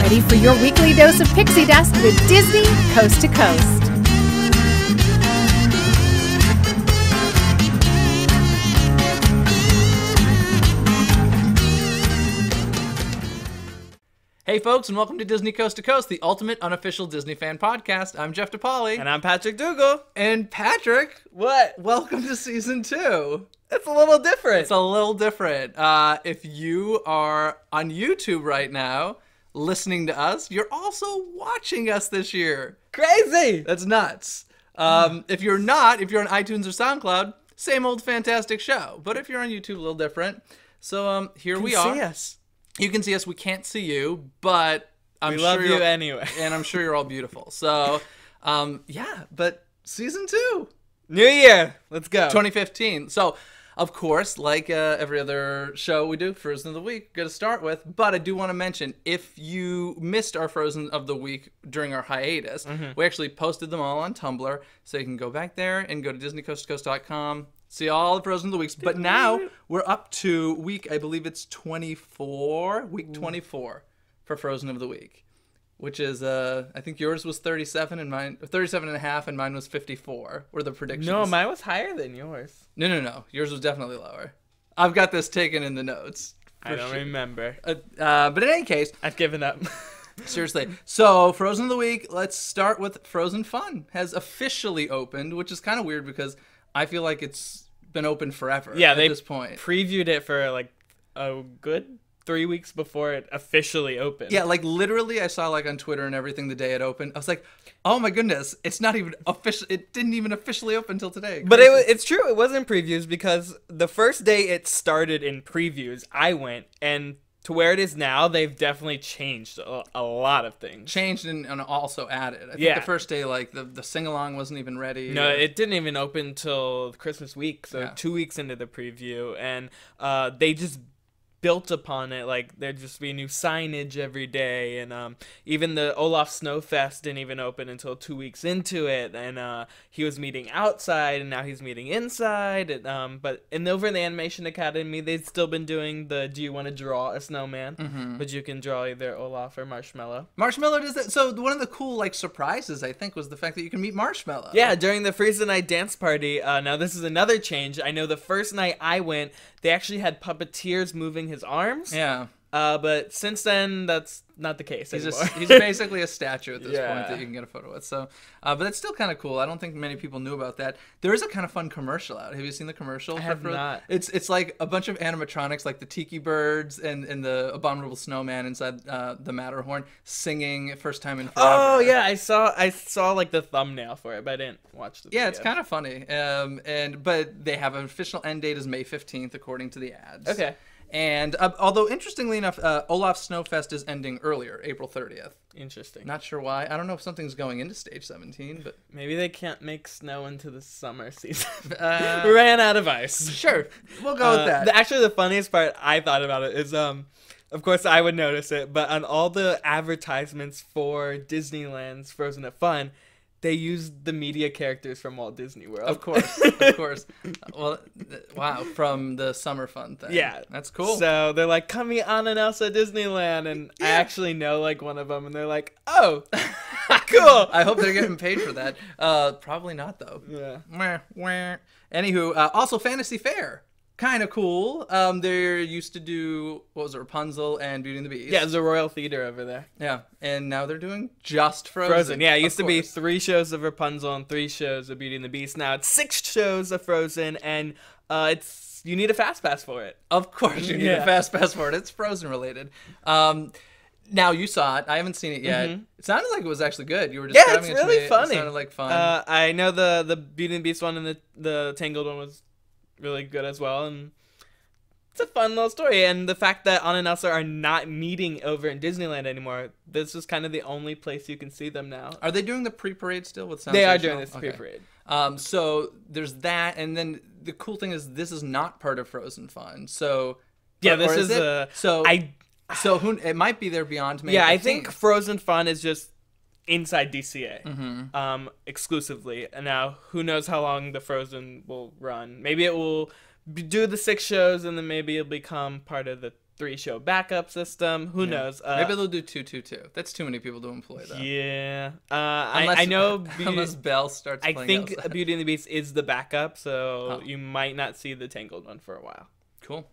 ready for your weekly dose of pixie dust with Disney Coast to Coast. Hey folks, and welcome to Disney Coast to Coast, the ultimate unofficial Disney fan podcast. I'm Jeff DePaoli. And I'm Patrick Dougal. And Patrick, what? Welcome to season 2. It's a little different. It's a little different. If you are on YouTube right now, listening to us, you're also watching us this year. Crazy! That's nuts. If you're not, if you're on iTunes or SoundCloud, same old fantastic show. But if you're on YouTube, a little different. So here we are. See us. You can see us. We can't see you, but we love you anyway. And I'm sure you're all beautiful. So, yeah, but season 2. New year. Let's go. 2015. So, of course, like every other show we do, Frozen of the Week, going to start with. But I do want to mention, if you missed our Frozen of the Week during our hiatus, we actually posted them all on Tumblr. So you can go back there and go to DisneyCoastToCoast.com. See all the Frozen of the Weeks. But now we're up to week, I believe it's 24, week 24 for Frozen of the Week, which is, I think yours was 37 and mine, 37 and a half, and mine was 54 were the predictions. No, mine was higher than yours. No. Yours was definitely lower. I've got this taken in the notes. I don't remember. But in any case. I've given up. Seriously. So, Frozen of the Week, let's start with Frozen Fun. Has officially opened, which is kind of weird because I feel like it's been open forever at this point. Previewed it for like a good 3 weeks before it officially opened. Yeah, like literally I saw like on Twitter and everything the day it opened. I was like, oh my goodness, it's not even official. It didn't even officially open until today. But it's true. It was in previews because the first day it started in previews, I went, and to where it is now, they've definitely changed a lot of things. Changed and also added. I think the first day, like, the sing-along wasn't even ready. No, it didn't even open till Christmas week, so 2 weeks into the preview. And they just built upon it. Like, there'd just be new signage every day. And even the Olaf Snowfest didn't even open until 2 weeks into it. And he was meeting outside, and now he's meeting inside. And, but over in the Animation Academy, they've still been doing the Do You Want to Draw a Snowman? But you can draw either Olaf or Marshmallow. Marshmallow does that. So one of the cool, like, surprises, I think, was the fact that you can meet Marshmallow. Yeah, during the Freezer Night dance party. Now, this is another change. I know the first night I went, they actually had puppeteers moving his arms. Yeah. But since then, that's not the case anymore. He's basically a statue at this point that you can get a photo with. So, but it's still kind of cool. I don't think many people knew about that. There is a kind of fun commercial out. Have you seen the commercial? I have not. It's like a bunch of animatronics, like the Tiki Birds and the Abominable Snowman inside the Matterhorn singing "First Time in Forever." Oh yeah, I saw like the thumbnail for it, but I didn't watch the video. Yeah, it's kind of funny. But they have an official end date is May 15th, according to the ads. Okay. And although, interestingly enough, Olaf Snowfest is ending earlier, April 30th. Interesting. Not sure why. I don't know if something's going into Stage 17, but... Maybe they can't make snow into the summer season. We ran out of ice. Sure. We'll go with that. Actually, the funniest part I thought about it is, of course, I would notice it, but on all the advertisements for Disneyland's Frozen at Fun, they used the media characters from Walt Disney World. Of course. Well, wow, from the Summer Fun thing. Yeah. That's cool. So they're like, come meet Anna and Elsa at Disneyland, and I actually know like one of them, and they're like, oh, cool. I hope they're getting paid for that. Probably not, though. Yeah. Anywho, also Fantasy Fair. Kind of cool. They used to do, what was it, Rapunzel and Beauty and the Beast. Yeah, there's a Royal Theater over there. Yeah, and now they're doing just Frozen. Yeah, it used to be 3 shows of Rapunzel and 3 shows of Beauty and the Beast. Now it's 6 shows of Frozen, and you need a fast pass for it. Of course you need a fast pass for it. It's Frozen related. Now you saw it. I haven't seen it yet. It sounded like it was actually good. You were describing it's really funny. It sounded like fun. I know the Beauty and the Beast one and the Tangled one was really good as well, and it's a fun little story. And the fact that Anna and Elsa are not meeting over in Disneyland anymore, this is kind of the only place you can see them now. Are they doing the pre-parade still with They are doing this pre-parade. So there's that, and then the cool thing is this is not part of Frozen Fun. So yeah, this is it? So who it might be there beyond May 15th. I think Frozen Fun is just inside DCA exclusively. And now who knows how long the Frozen will run. Maybe it will do the 6 shows, and then maybe it'll become part of the 3-show backup system. Who knows? Maybe they'll do 2-2-2. That's too many people to employ, though. Yeah. Unless, I know. Unless Belle starts playing I think Elsa. Beauty and the Beast is the backup, so you might not see the Tangled one for a while. Cool.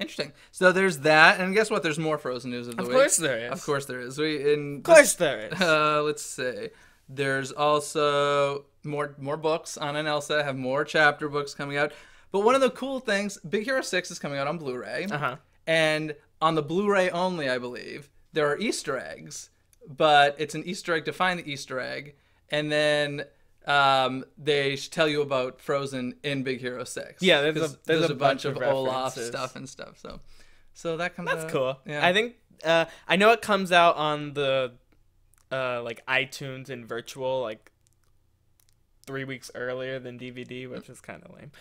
Interesting. So there's that, and guess what? There's more Frozen news of the week. Of course there is. Of course there is. Of course there is. Let's see. There's also more books. Anna and Elsa have more chapter books coming out. But one of the cool things, Big Hero 6 is coming out on Blu-ray. And on the Blu-ray only, I believe, there are Easter eggs. But it's an Easter egg to find the Easter egg. And then they tell you about Frozen in Big Hero 6. Yeah, there's a bunch of Olaf references. stuff and stuff. So that comes out. That's cool. Yeah. I think I know it comes out on the like iTunes and virtual like 3 weeks earlier than DVD, which is kind of lame.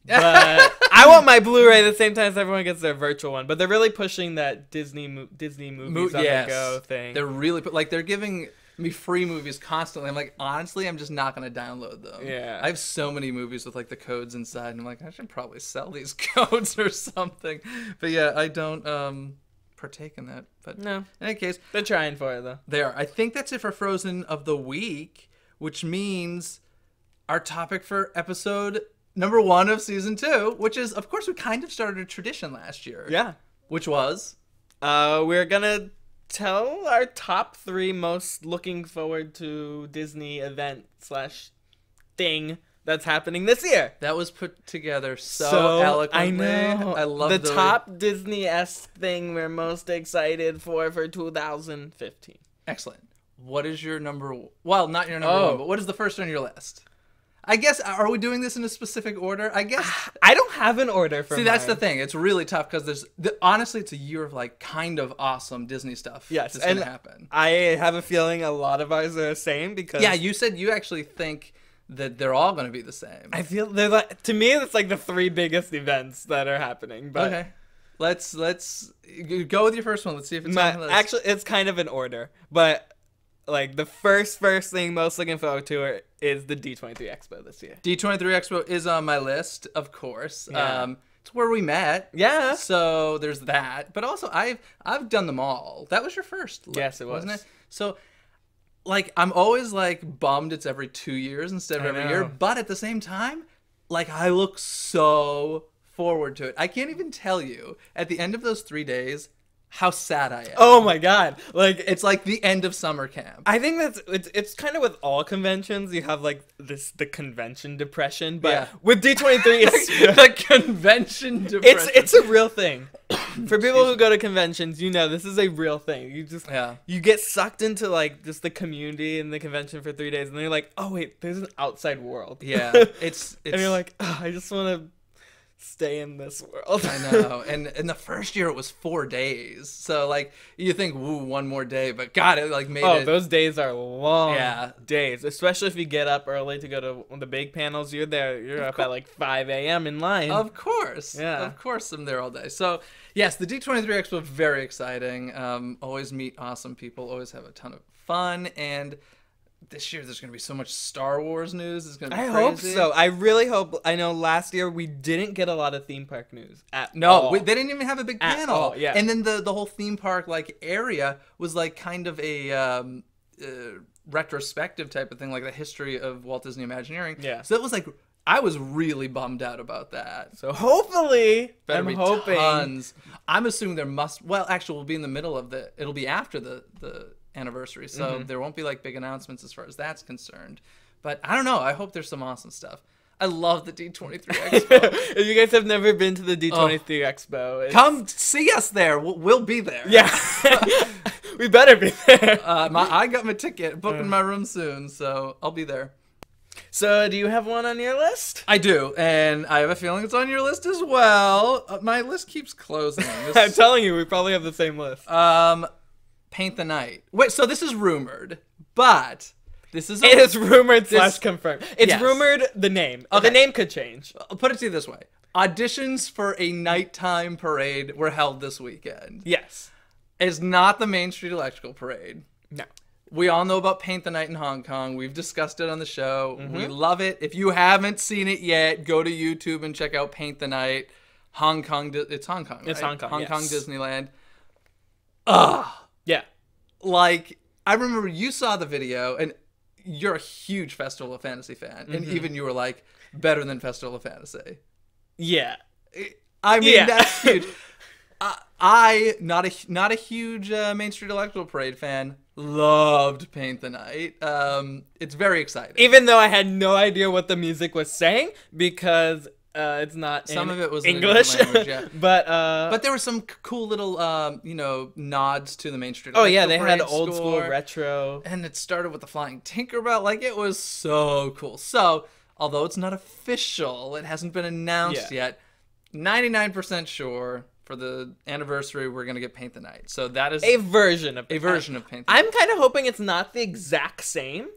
But I want my Blu-ray at the same time as everyone gets their virtual one. But they're really pushing that Disney movies on the go thing. They're really they're giving me free movies constantly. I'm like, honestly, I'm just not gonna download them. Yeah. I have so many movies with like the codes inside, and I'm like, I should probably sell these codes or something. But yeah, I don't partake in that. But No. In any case, They're trying for it though. they are. I think that's it for Frozen of the week, which means our topic for episode number 1 of season 2, which is, of course, we kind of started a tradition last year. Yeah. Which was? We're gonna tell our top 3 most looking forward to Disney event / thing that's happening this year. That was put together so eloquently. I know. I love the top Disney-esque thing we're most excited for 2015. Excellent. What is your number? Well, not your number 1, but what is the first on your list? I guess, are we doing this in a specific order? I guess. I don't have an order for See, that's the thing. It's really tough because honestly, it's a year of like kind of awesome Disney stuff. Yes, that's going to happen. I have a feeling a lot of ours are the same because. Yeah, you said you actually think that they're all going to be the same. I feel they're like, to me, it's like the 3 biggest events that are happening. But okay. Let's go with your first one. Let's see if it's on the list. Actually, it's kind of in order, but like the first thing most looking forward to is the D23 Expo this year. D23 Expo is on my list, of course. Yeah. It's where we met. Yeah. So there's that. But also, I've done them all. That was your first. Yes, it was. Wasn't it? So, like, I'm always like bummed it's every 2 years instead of every year. But at the same time, like, I look so forward to it. I can't even tell you at the end of those 3 days how sad I am. Oh my god! Like it's like the end of summer camp. I think it's kind of with all conventions you have like the convention depression, but with D23 it's the convention depression. It's a real thing. For people who go to conventions, you know this is a real thing. You just you get sucked into like just the community and the convention for 3 days, and then you're like, oh wait, there's an outside world. Yeah, it's and you're like, oh, I just want to stay in this world. I know. And in the first year it was 4 days. So like you think, woo, one more day, but God, it like made it. Those days are long days. Especially if you get up early to go to the big panels. You're up at like 5 a.m. in line. Of course. Yeah. Of course I'm there all day. So yes, the D23 Expo, very exciting. Always meet awesome people, always have a ton of fun, and this year there's going to be so much Star Wars news. It's going to be crazy. I hope so. I really hope. I know last year we didn't get a lot of theme park news at all. No, they didn't even have a big At panel. all, yeah. And then the whole theme park like area was like kind of a retrospective type of thing, like the history of Walt Disney Imagineering. Yeah. So it was like, I was really bummed out about that. So hopefully, Better I'm be hoping. tons. I'm assuming there must. Well, actually, we'll be in the middle of it'll be after the anniversary, so there won't be like big announcements as far as that's concerned. But I don't know. I hope there's some awesome stuff. I love the D23 Expo. If you guys have never been to the D23 Expo, come see us there. We'll be there. Yeah, we better be there. I got my ticket, booking my room soon, so I'll be there. So, do you have one on your list? I do, and I have a feeling it's on your list as well. My list keeps closing. I'm telling you, we probably have the same list. Paint the Night. Wait, so this is rumored, but this is... It is rumored / confirmed. It's rumored the name. Okay. The name could change. I'll put it to you this way. Auditions for a nighttime parade were held this weekend. Yes. It's not the Main Street Electrical Parade. No. We all know about Paint the Night in Hong Kong. We've discussed it on the show. We love it. If you haven't seen it yet, go to YouTube and check out Paint the Night. Hong Kong. It's Hong Kong, right? It's Hong Kong, Hong yes. Kong Disneyland. Yeah. Like, I remember you saw the video, and you're a huge Festival of Fantasy fan. And even you were like, better than Festival of Fantasy. Yeah. I mean, that's huge. I, not a huge Main Street Electrical Parade fan, loved Paint the Night. It's very exciting. Even though I had no idea what the music was saying, because it's not Some in of it was English. in a different language, yeah. but there were some cool little, nods to the Main Street oh Electrical yeah, they Parade had old school score. retro. And it started with the Flying Tinkerbell. Like, it was so cool. So, although it's not official, it hasn't been announced yet, 99% sure for the anniversary we're going to get Paint the Night. So that is A version of of Paint the Night. I'm kind of hoping it's not the exact same,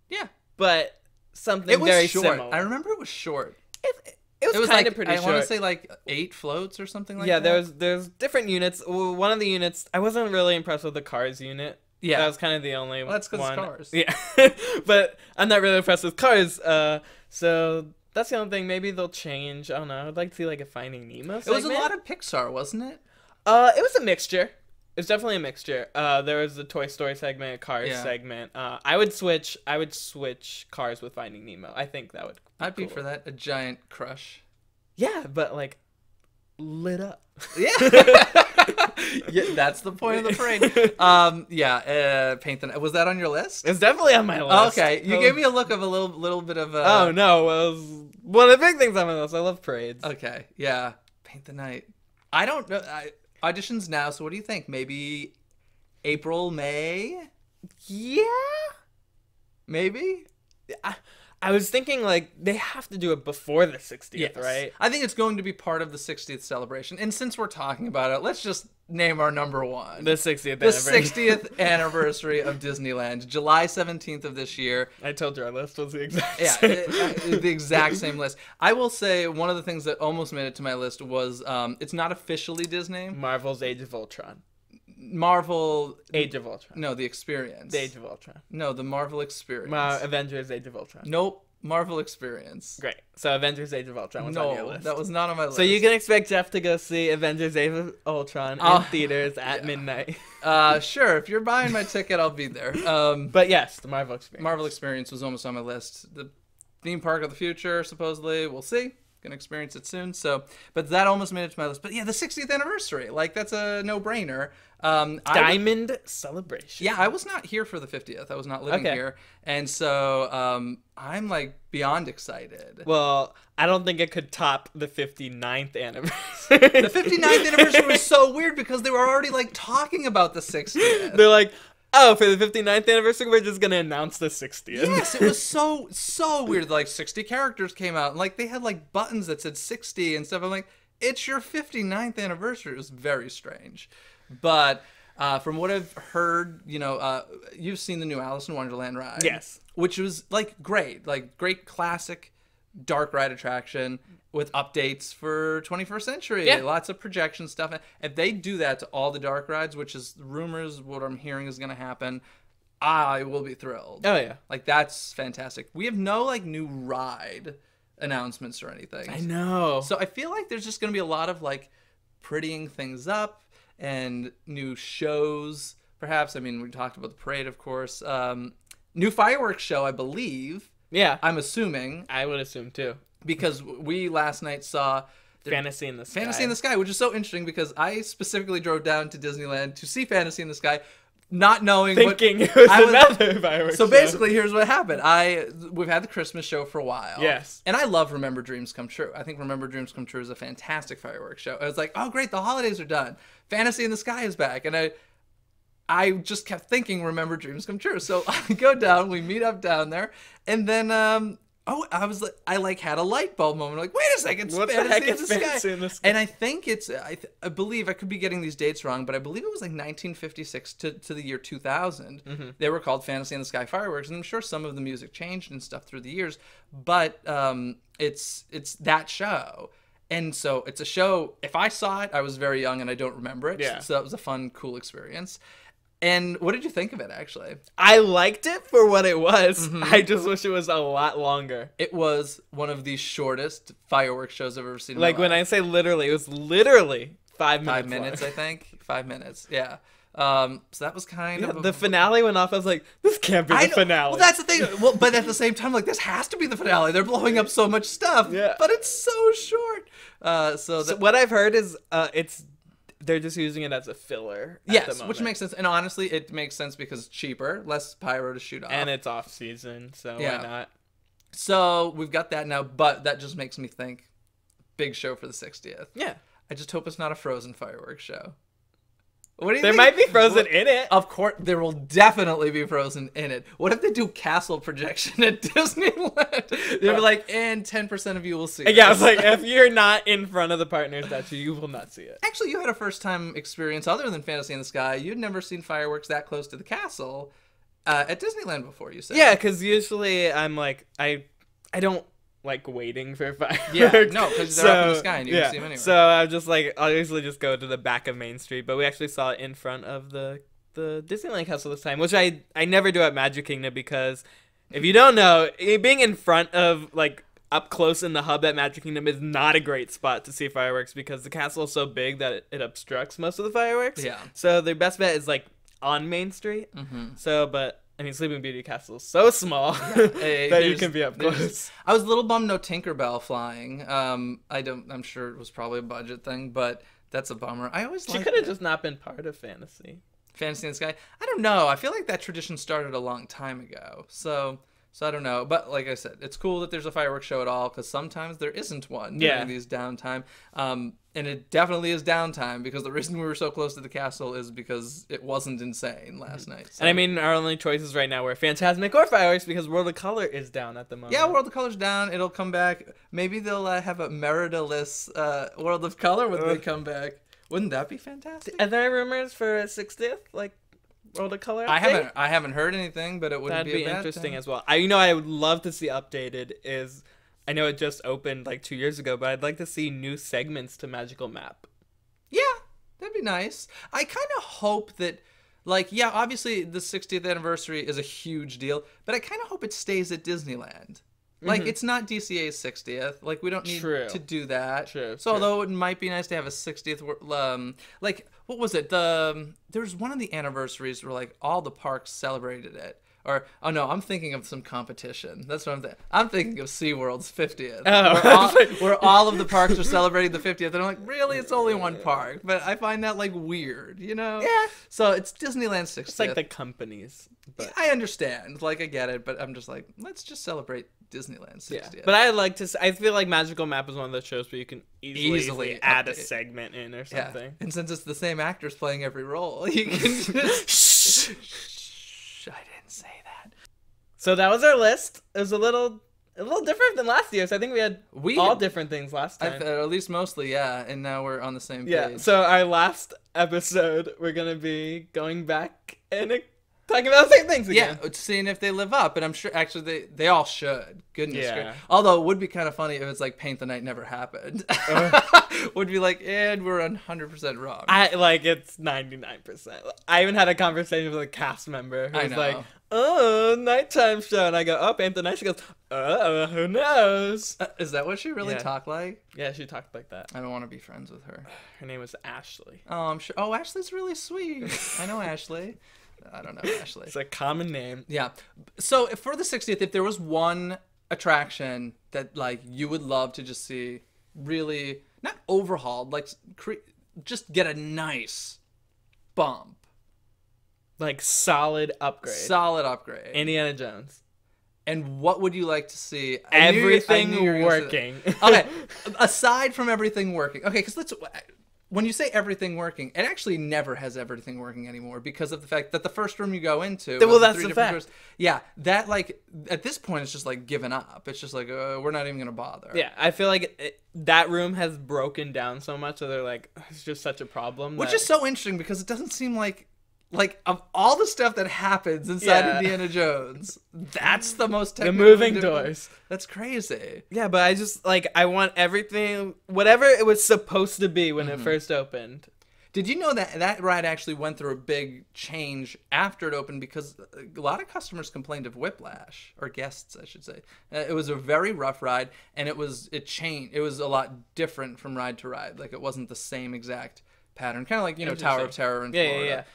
Yeah. but something It was very short. similar. I remember it was short. It was kind like, of pretty I short. want to say like 8 floats or something like Yeah, that. there's different units. Well, one of the units, I wasn't really impressed with the Cars unit. Yeah. That was kind of the only Well, that's 'cause it's one. Cars. Yeah. But I'm not really impressed with Cars. So that's the only thing. Maybe they'll change. I don't know. I'd like to see like a Finding Nemo segment. It was a lot of Pixar, wasn't it? It was a mixture. It's definitely a mixture. There was the Toy Story segment, a Cars segment. I would switch Cars with Finding Nemo. I think that would I'd be cool. for that. A giant crush. Yeah, but like lit up. Yeah. Yeah, that's the point of the parade. Paint the Night. Was that on your list? It's definitely on my list. Okay, you gave me a look of a little bit of. Oh no, it was one of the big things on my list. I love parades. Okay, yeah, Paint the Night. I don't know. Auditions now. So what do you think? Maybe April, May? Yeah. Maybe. I was thinking like they have to do it before the 60th, right? I think it's going to be part of the 60th celebration. And since we're talking about it, let's just name our number one. The 60th The anniversary. 60th anniversary of Disneyland, July 17th of this year. I told you our list was the exact Yeah, same. the exact same list. I will say one of the things that almost made it to my list was it's not officially Disney. Marvel's Age of Ultron. Marvel. Age of Ultron. No, the experience. The Age of Ultron. No, the Marvel experience. Avengers Age of Ultron. Nope, Marvel experience. Great. So Avengers Age of Ultron was on your No, list. that was not on my list. So you can expect Jeff to go see Avengers Age of Ultron in theaters at midnight. Sure, if you're buying my ticket, I'll be there. But yes, the Marvel experience. Marvel experience was almost on my list. The theme park of the future, supposedly, we'll see. Gonna experience it soon. So, but that almost made it to my list. But yeah, the 60th anniversary, like that's a no-brainer. Diamond Celebration. Yeah, I was not here for the 50th. I was not living here, and so I'm like beyond excited. Well, I don't think it could top the 59th anniversary. The 59th anniversary was so weird because they were already like talking about the 60th. They're like, oh, for the 59th anniversary, we're just gonna announce the 60th. Yes, it was so weird. Like 60 characters came out, and like they had like buttons that said 60 and stuff. I'm like, it's your 59th anniversary. It was very strange, but from what I've heard, you've seen the new Alice in Wonderland ride. Yes, which was like great classic dark ride attraction with updates for 21st century. Yeah. Lots of projection stuff. If they do that to all the dark rides, which is rumors, what I'm hearing is going to happen, I will be thrilled. Oh, yeah. Like, that's fantastic. We have no, like, new ride announcements or anything. I know. So I feel like there's just going to be a lot of, like, prettying things up and new shows, perhaps. I mean, we talked about the parade, of course. New fireworks show, I believe. Yeah. I'm assuming. I would assume, too. Because we last night saw Fantasy in the Sky. Fantasy in the Sky, which is so interesting because I specifically drove down to Disneyland to see Fantasy in the Sky, not knowing thinking it was another fireworks So show. basically, here's what happened. We've had the Christmas show for a while. Yes. And I love Remember Dreams Come True. I think Remember Dreams Come True is a fantastic fireworks show. I was like, oh great, the holidays are done. Fantasy in the Sky is back. And I just kept thinking Remember Dreams Come True. So I go down, we meet up down there, and then I had a light bulb moment. Like, wait a second, what the heck is Fantasy in the Sky? And I think it's, I believe, I could be getting these dates wrong, but I believe it was like 1956 to the year 2000. Mm-hmm. They were called Fantasy in the Sky fireworks, and I'm sure some of the music changed and stuff through the years, but it's that show. And so it's a show, if I saw it, I was very young and I don't remember it. Yeah. So that was a fun, cool experience. And what did you think of it, actually? I liked it for what it was. I just wish it was a lot longer. It was one of the shortest fireworks shows I've ever seen. Like, when I say literally, it was literally 5 minutes. 5 minutes, I think. 5 minutes, yeah. So that was kind of... The finale went off. I was like, this can't be the finale. Well, that's the thing. Well, but at the same time, like, this has to be the finale. They're blowing up so much stuff. Yeah. But it's so short. So what I've heard is they're just using it as a filler. Yes, which makes sense. And honestly, it makes sense because it's cheaper, less pyro to shoot off. And it's off season, so why not? So we've got that now, but that just makes me think, big show for the 60th. Yeah. I just hope it's not a Frozen fireworks show. What do you there think? might be Frozen in it. Of course, there will definitely be Frozen in it. What if they do castle projection at Disneyland? They'll be like, and 10% of you will see it. Yeah, I was like, if you're not in front of the partner statue, you will not see it. Actually, you had a first-time experience other than Fantasy in the Sky. You'd never seen fireworks that close to the castle at Disneyland before, you said. Yeah, because usually I'm like, I don't like waiting for fireworks. Yeah, no, because they're up in the sky and you can see them anywhere. So I'm just like, I'll usually just go to the back of Main Street, but we actually saw it in front of the Disneyland Castle this time, which I never do at Magic Kingdom, because if you don't know, being in front of, like, up close in the hub at Magic Kingdom is not a great spot to see fireworks, because the castle is so big that it obstructs most of the fireworks. Yeah. So their best bet is, like, on Main Street. So, but I mean, Sleeping Beauty Castle is so small that you can be up close. I was a little bummed no Tinkerbell flying. I'm sure it was probably a budget thing, but that's a bummer. I always She could have just not been part of Fantasy in the Sky. I don't know. I feel like that tradition started a long time ago. So I don't know. But like I said, it's cool that there's a fireworks show at all, because sometimes there isn't one during these downtime. And it definitely is downtime, because the reason we were so close to the castle is because it wasn't insane last night. So. And I mean, our only choices right now were Fantasmic or fireworks, because World of Color is down at the moment. Yeah, World of Color's down. It'll come back. Maybe they'll have a Merida-less World of Color when they come back. Wouldn't that be fantastic? Are there rumors for a 60th, like, World of Color update? I haven't heard anything, but it wouldn't That'd be a bad interesting thing. as well. I would love to see updated is, I know it just opened like 2 years ago, but I'd like to see new segments to Magical Map. Yeah, that'd be nice. I kind of hope that, like, yeah, obviously the 60th anniversary is a huge deal, but I kind of hope it stays at Disneyland. Like, it's not DCA's 60th. Like, we don't need to do that. So, although it might be nice to have a 60th, like, what was it? There was one of the anniversaries where, like, all the parks celebrated it. Or, oh no, I'm thinking of some competition. That's what I'm thinking. I'm thinking of SeaWorld's 50th. Oh. Where all of the parks are celebrating the 50th. And I'm like, really? It's only one park. But I find that, like, weird, you know? Yeah. So it's Disneyland 60th. It's like the companies. But I understand. Like, I get it. But I'm just like, let's just celebrate Disneyland 60th. Yeah. But I feel like Magical Map is one of those shows where you can easily add a segment in or something. Yeah. And since it's the same actors playing every role, you can just... Shh, I didn't say that. So that was our list. It was a little different than last year. So I think we had all different things last time. At least mostly, yeah. And now we're on the same page. Yeah. So our last episode, we're gonna be going back and talking about the same things again. Yeah, seeing if they live up. And I'm sure, actually, they all should. Goodness gracious. Yeah. Although it would be kind of funny if it's like Paint the Night never happened. Would be like, and we're 100% wrong. It's 99%. I even had a conversation with a cast member who was like, oh, nighttime show. And I go, oh, Paint the Night. She goes, oh, who knows? Is that what she really talked like? Yeah, she talked like that. I don't want to be friends with her. Her name was Ashley. Oh, I'm sure. Oh, Ashley's really sweet. I know Ashley. I don't know Ashley. It's a common name. Yeah. So for the 60th, if there was one attraction that, like, you would love to just see really, not overhauled, like, just get a nice bump. Like, solid upgrade. Indiana Jones. And what would you like to see? Everything working. Okay. Aside from everything working. Okay, because when you say everything working, it actually never has everything working anymore, because of the fact that the first room you go into... Well, that's the fact. Doors, yeah, that, like, at this point, it's just, like, given up. It's just like, we're not even going to bother. Yeah, I feel like that room has broken down so much, so they're like, it's just such a problem. Which is so interesting, because it doesn't seem like of all the stuff that happens inside Indiana Jones, that's the most technical. The moving doors. That's crazy. Yeah, but I just, like, I want everything, whatever it was supposed to be when it first opened. Did you know that that ride actually went through a big change after it opened because a lot of customers complained of whiplash, or guests, I should say. It was a very rough ride, and it changed. It was a lot different from ride to ride. Like, it wasn't the same exact pattern, kind of like, you know, Tower of Terror in Florida.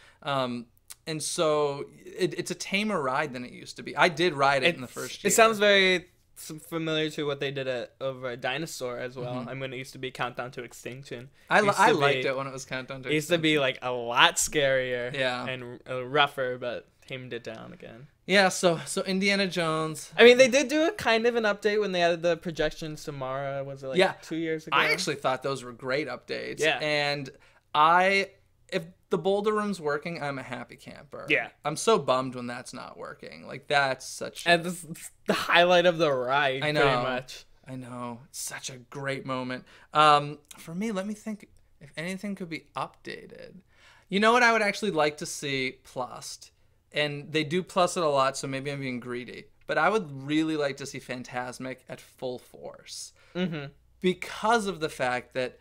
And so it's a tamer ride than it used to be. I did ride it in the first year. It sounds very familiar to what they did over at Dinosaur as well. I mean, it used to be Countdown to Extinction. I liked it when it was Countdown to Extinction. It used to be like a lot scarier and rougher, but tamed it down again. Yeah, so Indiana Jones. I mean, they did do a kind of an update when they added the projections to Mara. Was it like 2 years ago? I actually thought those were great updates. Yeah. And if the Boulder Room's working, I'm a happy camper. Yeah. I'm so bummed when that's not working. Like, that's such... And this is the highlight of the ride, I know. pretty much. I know. It's such a great moment. For me, let me think if anything could be updated. You know what I would actually like to see plussed? And they do plus it a lot, so maybe I'm being greedy. But I would really like to see Fantasmic at full force. Because of the fact that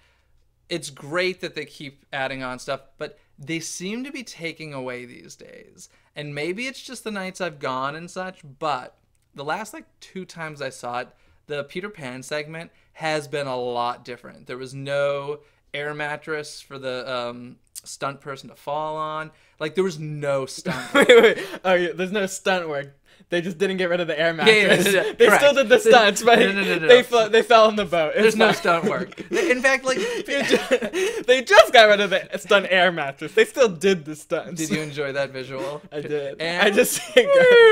it's great that they keep adding on stuff, but they seem to be taking away these days. And maybe it's just the nights I've gone and such, but the last like 2 times I saw it, the Peter Pan segment has been a lot different. There was no air mattress for the stunt person to fall on. Like, there was no stunt work. wait. Oh, yeah, there's no stunt work. They just didn't get rid of the air mattress. Yeah. They still did the stunts, but they fell on the boat. There's no stunt work. In fact, like... they just got rid of the stunt air mattress. They still did the stunts. Did you enjoy that visual? I did. And I just...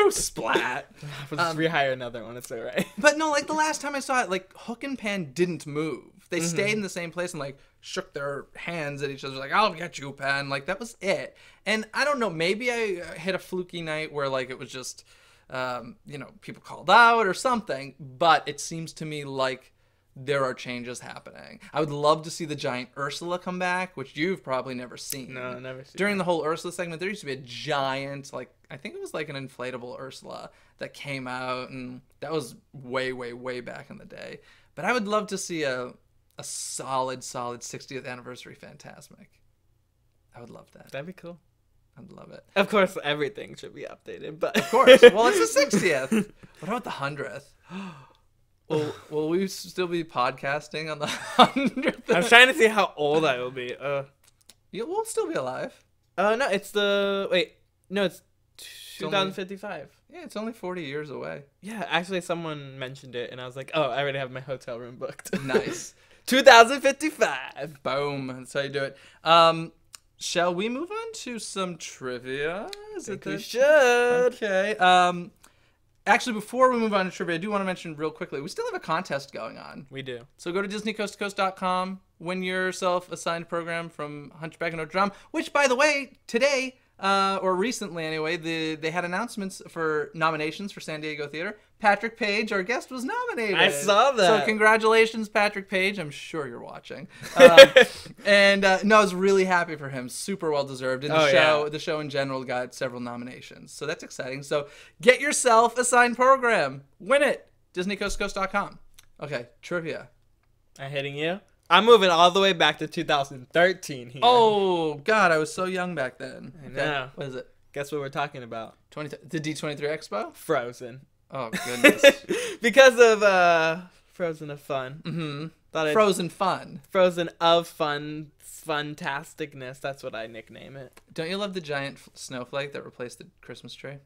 splat. We'll just rehire another one, it's alright. But no, like, the last time I saw it, like, Hook and Pan didn't move. They stayed in the same place and, like, shook their hands at each other, like, I'll get you, Pan. Like, that was it. And I don't know, maybe I hit a fluky night where, like, it was just... you know, people called out or something, but it seems to me like there are changes happening. I would love to see the giant Ursula come back, which you've probably never seen. No, never seen. During the whole Ursula segment, there used to be a giant, like, I think it was like an inflatable Ursula that came out, and that was way, way, way back in the day. But I would love to see a solid 60th anniversary Fantasmic. I would love that. That'd be cool. I'd love it. Of course, everything should be updated, but... Of course. Well, it's the 60th. What about the 100th? Will we still be podcasting on the 100th? I'm trying to see how old I will be. We'll still be alive. No, it's the... Wait. No, it's 2055. Yeah, it's only 40 years away. Yeah, actually, someone mentioned it, and I was like, oh, I already have my hotel room booked. Nice. 2055. Boom. That's how you do it. Shall we move on to some trivia? I think we should. Okay. Actually, before we move on to trivia, I do want to mention real quickly, we still have a contest going on. We do. So go to DisneyCoastToCoast.com, win yourself a signed program from Hunchback of Notre Dame, which, by the way, today, or recently anyway, they had announcements for nominations for San Diego Theater. Patrick Page, our guest, was nominated. I saw that. So congratulations, Patrick Page. I'm sure you're watching. And no, I was really happy for him. Super well deserved. And the show in general got several nominations. So that's exciting. So get yourself a signed program. Win it. DisneyCoastToCoast.com. Okay, trivia. I'm hitting you. I'm moving all the way back to 2013 here. Oh, God, I was so young back then. I know. What is it? Guess what we're talking about? The D23 Expo? Frozen. Oh, goodness. Because of Frozen of Fun. Mm-hmm. Frozen Fun. Frozen of Fun. Funtasticness. That's what I nickname it. Don't you love the giant snowflake that replaced the Christmas tree?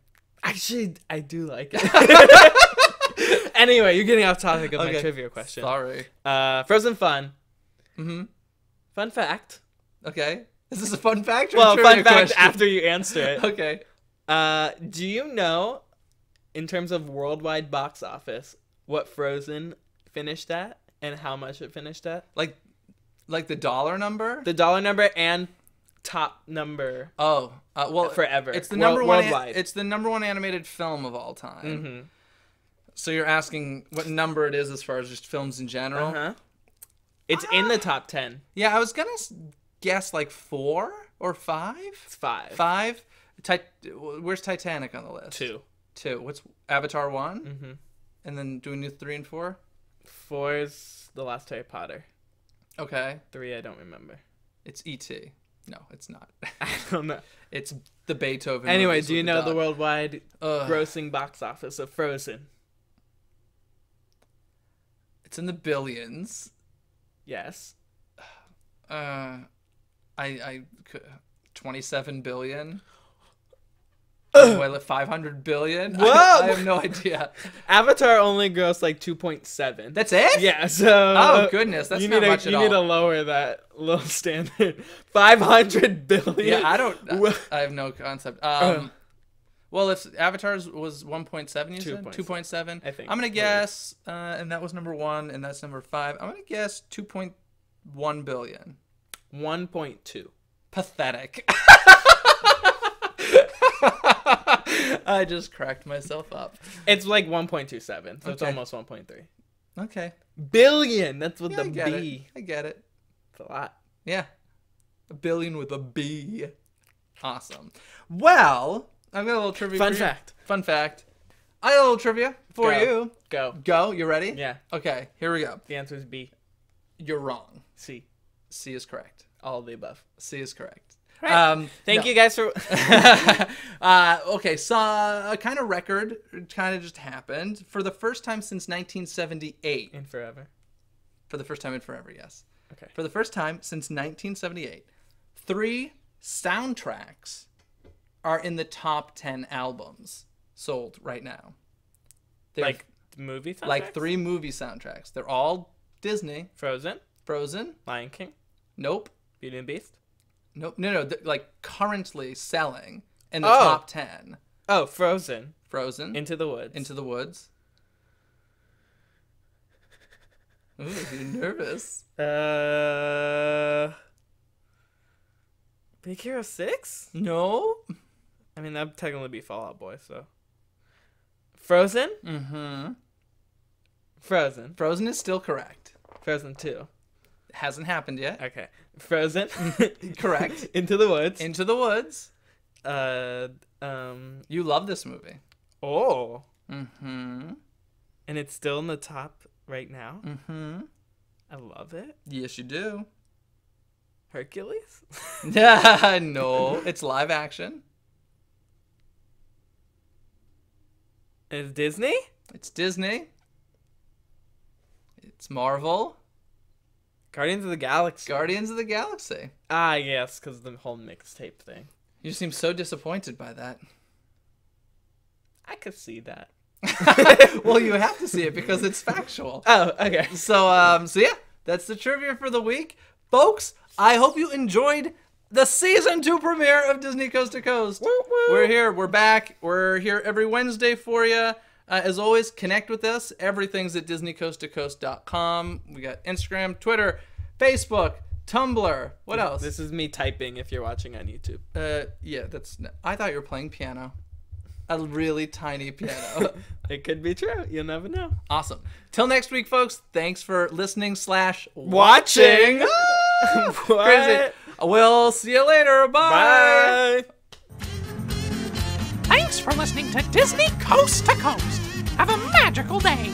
Actually, I do like it. Anyway, you're getting off topic of my trivia question. Sorry. Frozen Fun. Mm-hmm. Fun fact. Okay. Is this a fun fact or well, a trivia fun fact question? after you answer it. Okay. Do you know, in terms of worldwide box office, what Frozen finished at and how much it finished at? Like the dollar number? The dollar number and top number. Oh, well, forever. It's the number one. Worldwide. It's the number one animated film of all time. Mm-hmm. So you're asking what number it is as far as just films in general? Uh-huh. It's in the top 10. Yeah, I was gonna guess like 4 or 5. It's 5. 5. Where's Titanic on the list? 2. What's Avatar 1? Mm-hmm. And then do we do 3 and 4? 4 is The Last Harry Potter. Okay. 3 I don't remember. It's E.T. No, it's not. I don't know. It's the Beethoven. Anyway, movies do you with know dog. the worldwide grossing box office of Frozen? It's in the billions. Yes. I 27 billion. 500 billion. Whoa! I have no idea. Avatar only grossed like 2.7. That's it? Yeah. So. Oh goodness, that's not much at all. You need to lower that little standard. 500 billion. Yeah, I have no concept. Well, if Avatar's was 1.7, you said 2.7. I think. I'm gonna guess, and that was number 1, and that's number 5. I'm gonna guess 2.1 billion. 1.2. Pathetic. I just cracked myself up. It's like 1.27, so it's Okay. almost 1.3. Okay. Billion. That's with the I get B. it. I get it. It's a lot. Yeah. A billion with a B. Awesome. Well, I've got a little trivia Fun for you. fact. Fun fact. I got a little trivia for you. Go. Go. You ready? Yeah. Okay, here we go. The answer is B. You're wrong. C. C is correct. All of the above. C is correct. Right. Thank you guys for. Okay, so a kind of record kind of just happened for the first time since 1978. In forever. For the first time in forever, yes. Okay. For the first time since 1978, 3 soundtracks are in the top 10 albums sold right now. They're Like movie soundtracks? like 3 movie soundtracks. They're all Disney. Frozen. Frozen? Lion King. Nope. Beauty and the Beast. Nope. No. They're like currently selling in the Oh. top 10. Oh, Frozen. Frozen. Into the Woods. Into the Woods. Ooh, you're nervous. Big Hero 6? No. I mean, that'd technically be Fall Out Boy, so. Frozen? Mm-hmm. Frozen. Frozen is still correct. Frozen 2. Hasn't happened yet. Okay. Frozen. Correct. Into the Woods. Into the Woods. You. You love this movie. Oh. Mm-hmm. And it's still in the top right now? Mm-hmm. I love it. Yes, you do. Hercules? No, it's live action. Is Disney? It's Disney. It's Marvel. Guardians of the Galaxy. Guardians of the Galaxy. Ah, yes, because the whole mixtape thing. You seem so disappointed by that. I could see that. Well, you have to see it because it's factual. Oh, okay. So yeah, that's the trivia for the week. Folks, I hope you enjoyed the season 2 premiere of Disney Coast to Coast. Woo, woo. We're here. We're back. We're here every Wednesday for you. As always, connect with us. Everything's at DisneyCoastToCoast.com. We got Instagram, Twitter, Facebook, Tumblr. What else? This is me typing if you're watching on YouTube. Yeah, I thought you were playing piano. A really tiny piano. It could be true. You'll never know. Awesome. Till next week, folks. Thanks for listening / Watching. What? Crazy. We'll see you later. Bye. Bye. Thanks for listening to Disney Coast to Coast. Have a magical day.